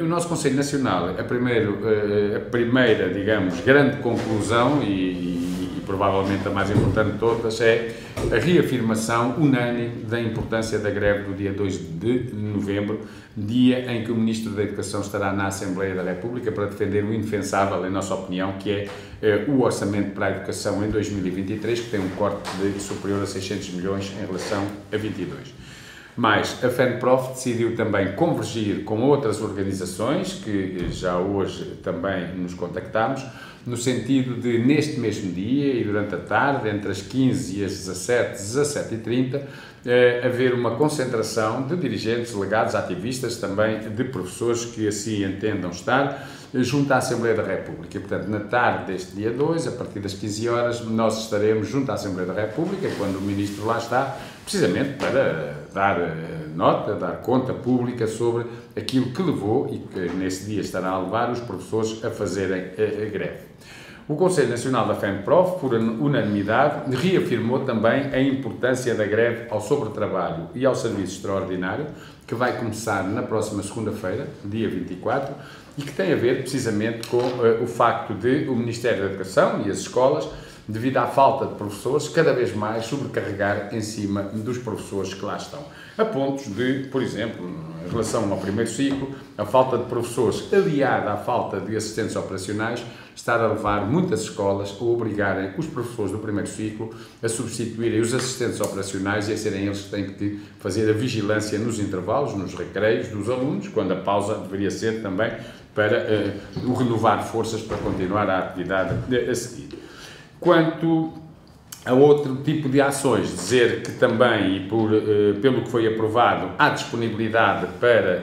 O nosso Conselho Nacional, a primeira, digamos, grande conclusão e provavelmente a mais importante de todas é a reafirmação unânime da importância da greve do dia 2 de novembro, dia em que o Ministro da Educação estará na Assembleia da República para defender o indefensável, em nossa opinião, que é o orçamento para a educação em 2023, que tem um corte superior a 600 milhões em relação a 22. Mas a FENPROF decidiu também convergir com outras organizações que já hoje também nos contactámos, no sentido de, neste mesmo dia e durante a tarde, entre as 15 e as 17h30, haver uma concentração de dirigentes, delegados, ativistas, também de professores que assim entendam estar, junto à Assembleia da República. E, portanto, na tarde deste dia 2, a partir das 15 horas, nós estaremos junto à Assembleia da República, quando o Ministro lá está, precisamente para dar nota, dar conta pública sobre aquilo que levou e que nesse dia estará a levar os professores a fazerem a greve. O Conselho Nacional da FENPROF, por unanimidade, reafirmou também a importância da greve ao sobretrabalho e ao serviço extraordinário, que vai começar na próxima segunda-feira, dia 24, e que tem a ver precisamente com o facto de o Ministério da Educação e as escolas, devido à falta de professores, cada vez mais sobrecarregar em cima dos professores que lá estão. A pontos de, por exemplo, em relação ao primeiro ciclo, a falta de professores, aliada à falta de assistentes operacionais, estar a levar muitas escolas a obrigarem os professores do primeiro ciclo a substituírem os assistentes operacionais e a serem eles que têm que fazer a vigilância nos intervalos, nos recreios dos alunos, quando a pausa deveria ser também para renovar forças para continuar a atividade a seguir. Quanto a outro tipo de ações, dizer que também, e pelo que foi aprovado, há disponibilidade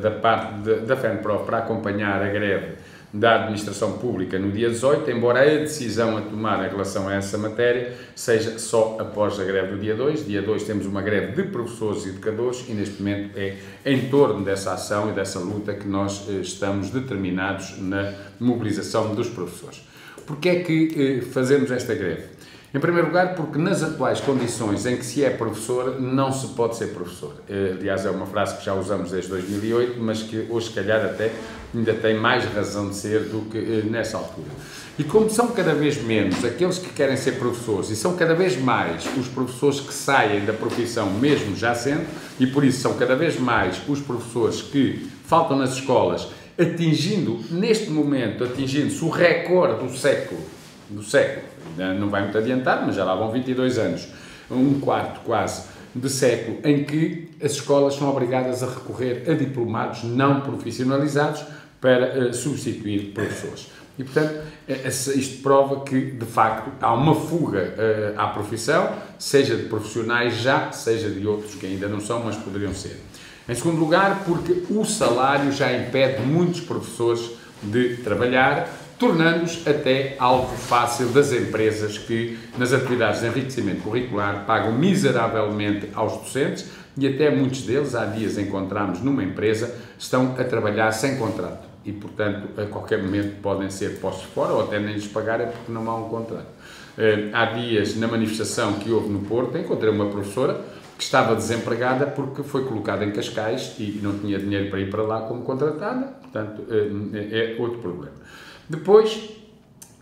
da parte da FENPROF para acompanhar a greve da Administração Pública no dia 18, embora a decisão a tomar em relação a essa matéria seja só após a greve do dia 2. Dia 2 temos uma greve de professores e educadores e neste momento é em torno dessa ação e dessa luta que nós estamos determinados na mobilização dos professores. Porquê é que fazemos esta greve? Em primeiro lugar, porque nas atuais condições em que se é professor, não se pode ser professor. Aliás, é uma frase que já usamos desde 2008, mas que hoje, se calhar, até ainda tem mais razão de ser do que nessa altura. E como são cada vez menos aqueles que querem ser professores e são cada vez mais os professores que saem da profissão, mesmo já sendo, e por isso são cada vez mais os professores que faltam nas escolas, neste momento, atingindo-se o recorde do século, não vai muito adiantar, mas já lá vão 22 anos, um quarto quase de século, em que as escolas são obrigadas a recorrer a diplomados não profissionalizados para substituir professores. E, portanto, isto prova que, de facto, há uma fuga à profissão, seja de profissionais já, seja de outros que ainda não são, mas poderiam ser. Em segundo lugar, porque o salário já impede muitos professores de trabalhar, tornando-os até alvo fácil das empresas que, nas atividades de enriquecimento curricular, pagam miseravelmente aos docentes e até muitos deles, há dias encontramos numa empresa, estão a trabalhar sem contrato e, portanto, a qualquer momento podem ser postos fora ou até nem lhes pagarem porque não há um contrato. Há dias, na manifestação que houve no Porto, encontrei uma professora que estava desempregada porque foi colocada em Cascais e não tinha dinheiro para ir para lá como contratada, portanto, é outro problema. Depois,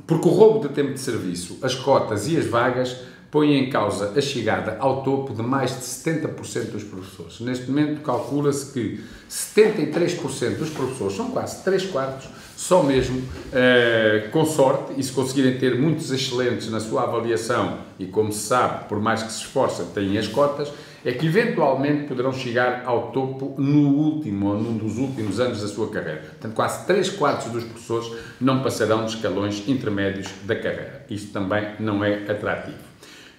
porque o roubo de tempo de serviço, as cotas e as vagas põem em causa a chegada ao topo de mais de 70% dos professores. Neste momento, calcula-se que 73% dos professores, são quase 3/4, só mesmo com sorte, e se conseguirem ter muitos excelentes na sua avaliação, e como se sabe, por mais que se esforcem, têm as cotas, é que eventualmente poderão chegar ao topo no último ou num dos últimos anos da sua carreira. Portanto, quase 3/4 dos professores não passarão de escalões intermédios da carreira. Isto também não é atrativo.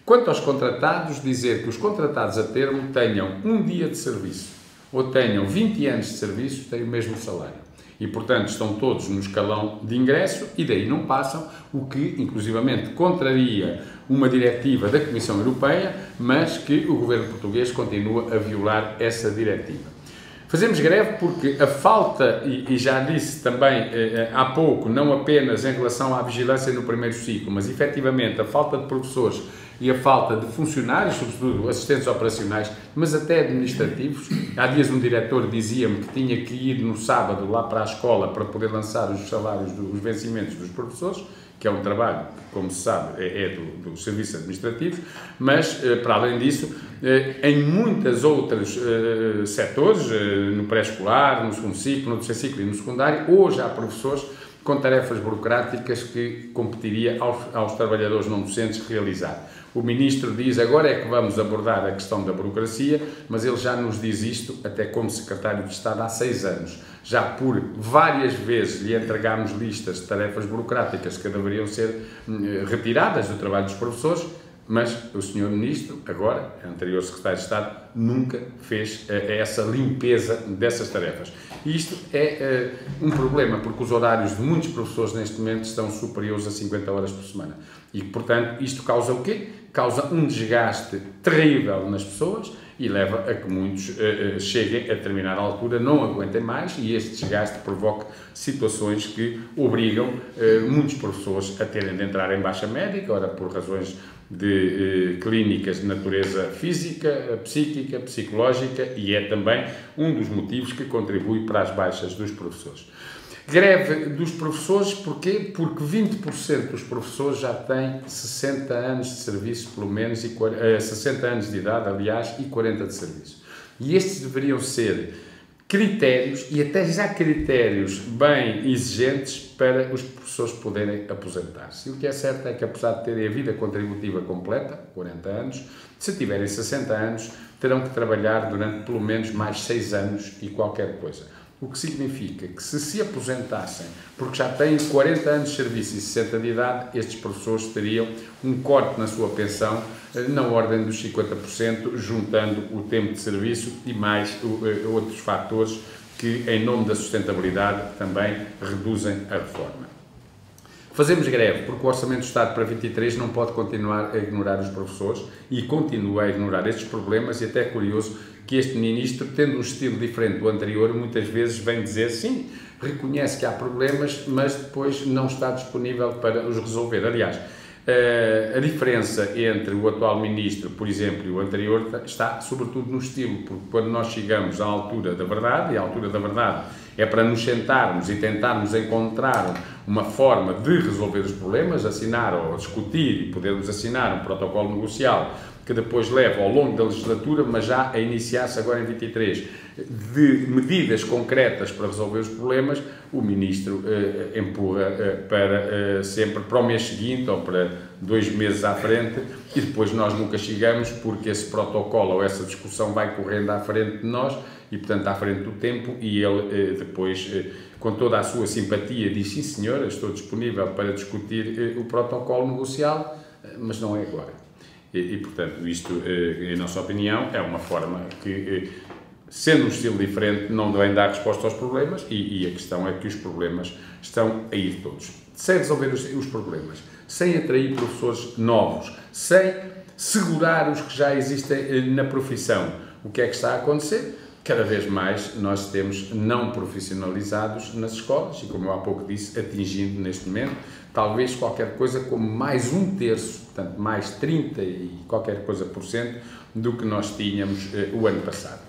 Quanto aos contratados, dizer que os contratados a termo tenham um dia de serviço ou tenham 20 anos de serviço, têm o mesmo salário. E, portanto, estão todos no escalão de ingresso e daí não passam, o que, inclusivamente, contraria uma diretiva da Comissão Europeia, mas que o governo português continua a violar essa diretiva. Fazemos greve porque a falta, e já disse também há pouco, não apenas em relação à vigilância no primeiro ciclo, mas efetivamente a falta de professores e a falta de funcionários, sobretudo assistentes operacionais, mas até administrativos. Há dias um diretor dizia-me que tinha que ir no sábado lá para a escola para poder lançar os salários dos vencimentos dos professores, que é um trabalho que, como se sabe, é dos serviços administrativos, mas, para além disso, em muitos outros setores, no pré-escolar, no segundo ciclo, no terceiro ciclo e no secundário, hoje há professores com tarefas burocráticas que competiria aos trabalhadores não docentes realizar. O Ministro diz, agora é que vamos abordar a questão da burocracia, mas ele já nos diz isto até como Secretário de Estado há 6 anos. Já por várias vezes lhe entregámos listas de tarefas burocráticas que deveriam ser retiradas do trabalho dos professores, mas o Sr. Ministro, agora, anterior Secretário de Estado, nunca fez essa limpeza dessas tarefas. E isto é um problema, porque os horários de muitos professores neste momento estão superiores a 50 horas por semana. E, portanto, isto causa o quê? Causa um desgaste terrível nas pessoas e leva a que muitos cheguem a determinada altura, não aguentem mais, e este desgaste provoca situações que obrigam muitos professores a terem de entrar em baixa médica, ora por razões de clínicas de natureza física, psíquica, psicológica, e é também um dos motivos que contribui para as baixas dos professores. Greve dos professores, porquê? Porque 20% dos professores já têm 60 anos de serviço, pelo menos, 60 anos de idade, aliás, e 40 de serviço. E estes deveriam ser critérios, e até já critérios bem exigentes, para os professores poderem aposentar-se. E o que é certo é que, apesar de terem a vida contributiva completa, 40 anos, se tiverem 60 anos, terão que trabalhar durante pelo menos mais 6 anos e qualquer coisa. O que significa que, se aposentassem, porque já têm 40 anos de serviço e 60 de idade, estes professores teriam um corte na sua pensão na ordem dos 50%, juntando o tempo de serviço e mais outros fatores que, em nome da sustentabilidade, também reduzem a reforma. Fazemos greve porque o Orçamento do Estado para 23 não pode continuar a ignorar os professores e continua a ignorar estes problemas, e até é curioso que este Ministro, tendo um estilo diferente do anterior, muitas vezes vem dizer sim, reconhece que há problemas, mas depois não está disponível para os resolver. Aliás, a diferença entre o atual Ministro, por exemplo, e o anterior está sobretudo no estilo, porque quando nós chegamos à altura da verdade, e a altura da verdade é para nos sentarmos e tentarmos encontrar uma forma de resolver os problemas, assinar ou discutir e podermos assinar um protocolo negocial que depois leva ao longo da legislatura, mas já a iniciar-se agora em 23, de medidas concretas para resolver os problemas, o Ministro empurra sempre para o mês seguinte ou para 2 meses à frente, e depois nós nunca chegamos, porque esse protocolo ou essa discussão vai correndo à frente de nós e, portanto, à frente do tempo, e ele depois, com toda a sua simpatia, diz sim senhora, estou disponível para discutir o protocolo negocial, mas não é agora. E, portanto, isto, em nossa opinião, é uma forma que, sendo um estilo diferente, não vem dar resposta aos problemas, e a questão é que os problemas estão a ir todos. Sem resolver os problemas, sem atrair professores novos, sem segurar os que já existem na profissão, o que é que está a acontecer? Cada vez mais nós temos não profissionalizados nas escolas, e como eu há pouco disse, atingindo neste momento, talvez qualquer coisa como mais 1/3, portanto mais 30 e qualquer coisa por cento do que nós tínhamos o ano passado.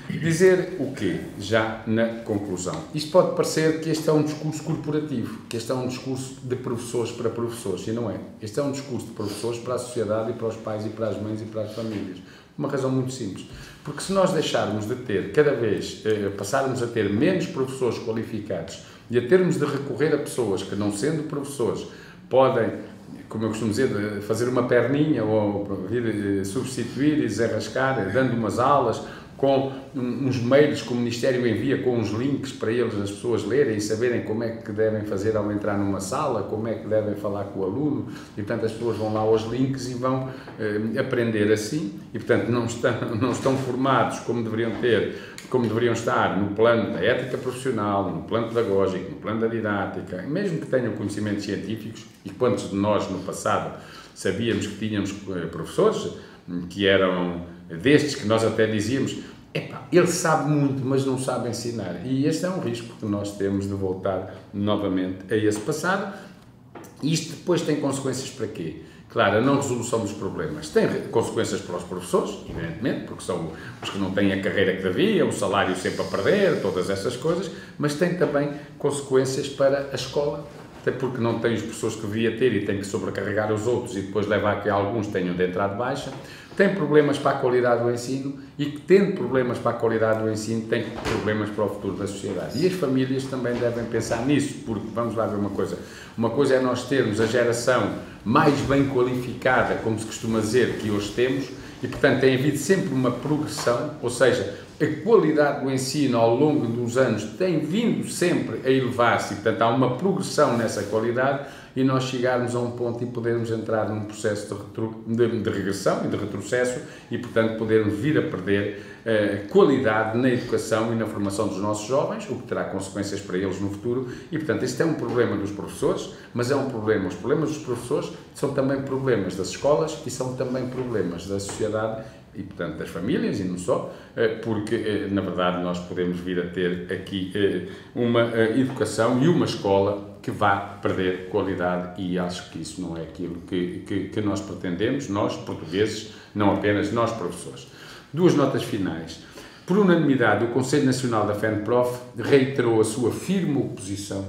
Dizer o quê? Já na conclusão. Isto pode parecer que este é um discurso corporativo, que este é um discurso de professores para professores, e não é. Este é um discurso de professores para a sociedade e para os pais e para as mães e para as famílias. Uma razão muito simples. Porque se nós deixarmos de ter, cada vez, passarmos a ter menos professores qualificados e a termos de recorrer a pessoas que, não sendo professores, podem, como eu costumo dizer, fazer uma perninha ou vir substituir e desenrascar, dando umas aulas, com uns mails que o Ministério envia com uns links para eles, as pessoas lerem e saberem como é que devem fazer ao entrar numa sala, como é que devem falar com o aluno, e portanto as pessoas vão lá aos links e vão aprender assim, e portanto não estão formados como deveriam estar no plano da ética profissional, no plano pedagógico, no plano da didática, mesmo que tenham conhecimentos científicos. E quantos de nós no passado sabíamos que tínhamos professores que eram destes que nós até dizíamos, epá, ele sabe muito, mas não sabe ensinar. E este é um risco que nós temos de voltar novamente a esse passado. E isto depois tem consequências para quê? Claro, a não resolução dos problemas tem consequências para os professores, evidentemente, porque são os que não têm a carreira que devia, o salário sempre a perder, todas essas coisas, mas tem também consequências para a escola, até porque não tem os professores que devia ter e tem que sobrecarregar os outros e depois leva a que alguns tenham de entrada baixa. Tem problemas para a qualidade do ensino e que, tendo problemas para a qualidade do ensino, tem problemas para o futuro da sociedade. E as famílias também devem pensar nisso, porque, vamos lá ver uma coisa é nós termos a geração mais bem qualificada, como se costuma dizer, que hoje temos, e, portanto, tem havido sempre uma progressão, ou seja, a qualidade do ensino ao longo dos anos tem vindo sempre a elevar-se, e, portanto, há uma progressão nessa qualidade, e nós chegarmos a um ponto e podermos entrar num processo de regressão e de retrocesso e, portanto, podermos vir a perder qualidade na educação e na formação dos nossos jovens, o que terá consequências para eles no futuro. E, portanto, este é um problema dos professores, mas é um problema. Os problemas dos professores são também problemas das escolas e são também problemas da sociedade e, portanto, das famílias, e não só, porque, na verdade, nós podemos vir a ter aqui uma educação e uma escola que vá perder qualidade, e acho que isso não é aquilo que nós pretendemos, nós, portugueses, não apenas nós, professores. Duas notas finais. Por unanimidade, o Conselho Nacional da FENPROF reiterou a sua firme oposição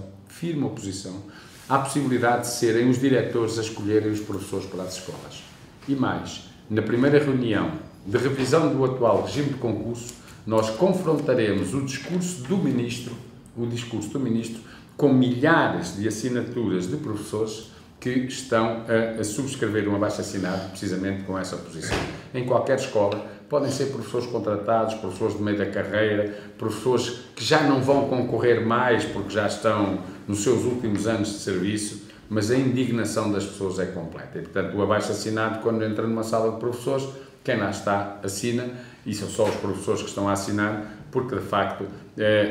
à possibilidade de serem os diretores a escolherem os professores para as escolas. E mais, na primeira reunião de revisão do atual regime de concurso, nós confrontaremos o discurso do Ministro com milhares de assinaturas de professores que estão a subscrever um abaixo-assinado precisamente com essa posição. Em qualquer escola, podem ser professores contratados, professores de meio da carreira, professores que já não vão concorrer mais porque já estão nos seus últimos anos de serviço, mas a indignação das pessoas é completa. E, portanto, o abaixo-assinado, quando entra numa sala de professores, quem lá está assina, e são só os professores que estão a assinar, porque, de facto,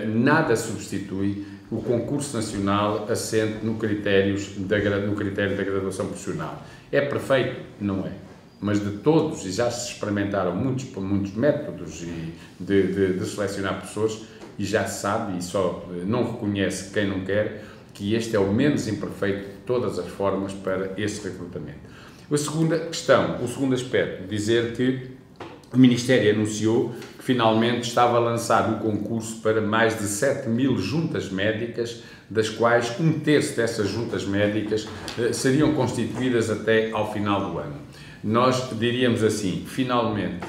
nada substitui o concurso nacional assente no critério da graduação profissional. É perfeito? Não é. Mas de todos, e já se experimentaram muitos métodos de selecionar pessoas, e já se sabe, e só não reconhece quem não quer, que este é o menos imperfeito de todas as formas para esse recrutamento. A segunda questão, o segundo aspecto, dizer que o Ministério anunciou que finalmente estava lançado o concurso para mais de 7.000 juntas médicas, das quais um terço dessas juntas médicas seriam constituídas até ao final do ano. Nós diríamos assim, finalmente,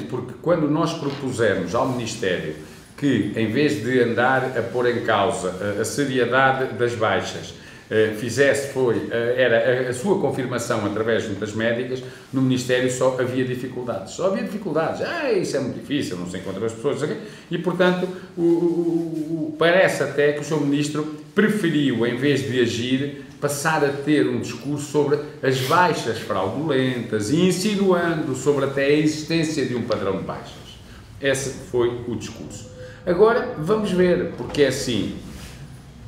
porque quando nós propusermos ao Ministério que, em vez de andar a pôr em causa a seriedade das baixas, era a sua confirmação através de juntas médicas, no Ministério só havia dificuldades. Isso é muito difícil, não se encontra as pessoas. E, portanto, parece até que o Sr. Ministro preferiu, em vez de agir, passar a ter um discurso sobre as baixas fraudulentas e insinuando sobre até a existência de um padrão de baixas. Esse foi o discurso. Agora, vamos ver, porque é assim.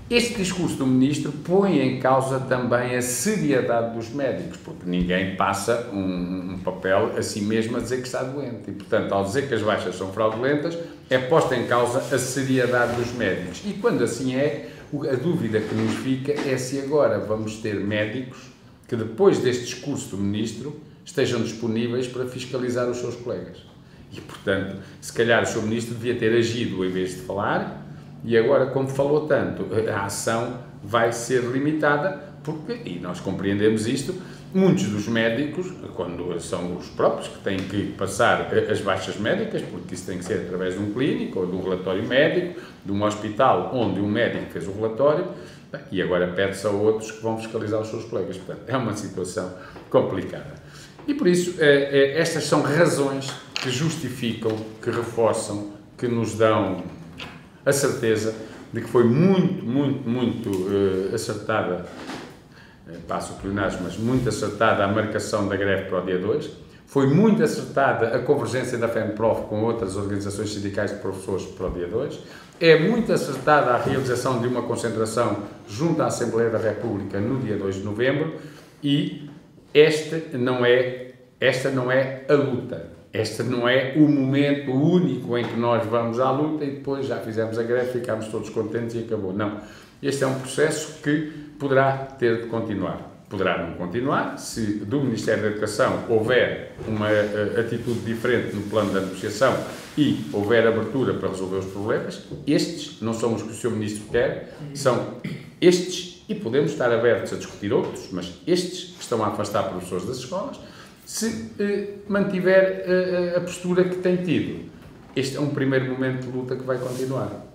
Este discurso do Ministro põe em causa também a seriedade dos médicos, porque ninguém passa um papel a si mesmo a dizer que está doente. E, portanto, ao dizer que as baixas são fraudulentas, é posta em causa a seriedade dos médicos. E quando assim é, a dúvida que nos fica é se agora vamos ter médicos que, depois deste discurso do Ministro, estejam disponíveis para fiscalizar os seus colegas. E, portanto, se calhar o Sr. Ministro devia ter agido em vez de falar. E agora, como falou tanto, a ação vai ser limitada, porque, e nós compreendemos isto, muitos dos médicos, quando são os próprios que têm que passar as baixas médicas, porque isso tem que ser através de um clínico ou de um relatório médico, de um hospital onde um médico fez o relatório, e agora pede-se a outros que vão fiscalizar os seus colegas. Portanto, é uma situação complicada. E por isso, estas são razões que justificam, que reforçam, que nos dão a certeza de que foi muito acertada, passo o plenário, mas muito acertada a marcação da greve para o dia 2, foi muito acertada a convergência da FENPROF com outras organizações sindicais de professores para o dia 2, é muito acertada a realização de uma concentração junto à Assembleia da República no dia 2 de novembro, e esta não é a luta. Este não é o momento único em que nós vamos à luta e depois já fizemos a greve, ficamos todos contentes e acabou. Não. Este é um processo que poderá ter de continuar. poderá não continuar. Se do Ministério da Educação houver uma atitude diferente no plano da negociação e houver abertura para resolver os problemas, estes não são os que o Sr. Ministro quer, são estes, e podemos estar abertos a discutir outros, mas estes que estão a afastar professores das escolas, se mantiver a postura que tem tido. Este é um primeiro momento de luta que vai continuar.